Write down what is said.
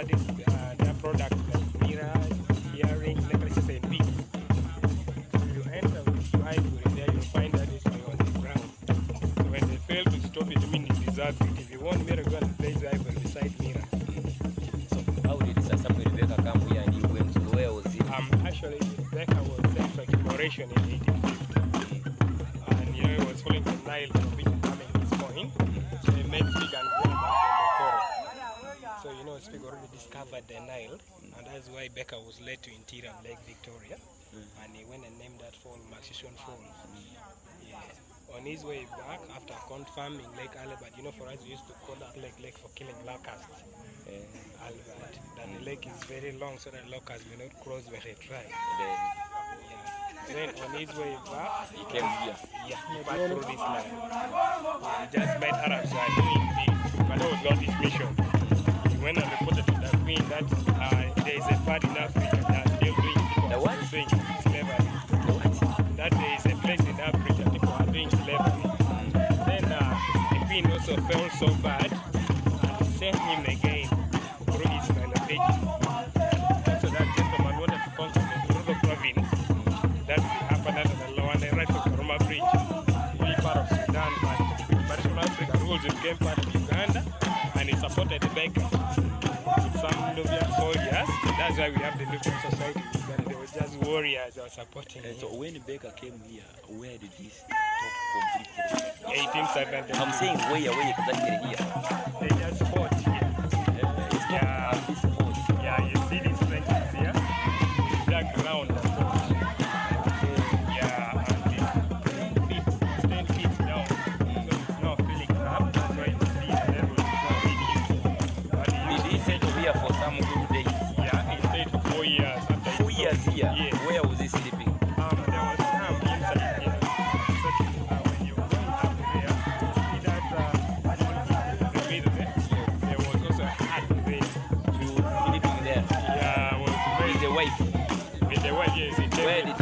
their products like mirrors, earrings, necklaces, and beads. So you enter with your ivory there, you'll find that this thing on the ground. So when they fail to stop it, meaning deserve it. If you want mirror, go and place the ivory beside mirror. So how did Samuel Rebecca come here and you went to where was it? Actually, Rebecca was sent for exploration in 1850. And he was following the Nile from which coming this point. So they met Speke and Bondokoro. So Speke already discovered the Nile, and that's why Becca was led to interior Lake Victoria. And he went and named that fall Murchison Falls. Yeah. On his way back, after confirming Lake Albert, for us we used to call that lake for killing locusts. Albert. That the lake is very long, so that locusts may not cross when they try. Then on his way back, He came here. yeah, he passed through this land. He just met Arabs who are doing this, but that was not his mission. He went and reported to the queen that there is a part in Africa that still doing slavery. That there is a place in Africa people are doing slavery. Then the queen also felt so bad and sent him again through Ismail Bridge. So that gentleman wanted to conquer the Kurudo province. That happened under the law and the right of the Roma Bridge. To be part of Sudan, but South Africa rules became part of Uganda, and he supported the Becca with some Nubian soldiers. That's why we have the Nubian society in Uganda. They were just warriors that were supporting him. So when Becca came here, where did he stop completely? 1870. I'm saying where exactly here? They just fought here. Yeah, you see these trenches here? Dug around the fort. Yeah, and this 10 feet down. So it's not filling up. That's why you see the level is not really used. But Did he settle here for some good days? yeah, he stayed for 4 years. After 4 years here? Yes. Where was he sleeping? There was some inside here. So when you're going up there, see that the middle there was also a hut there. He was sleeping there Yeah, was with the wife. with the wife, yes. Where did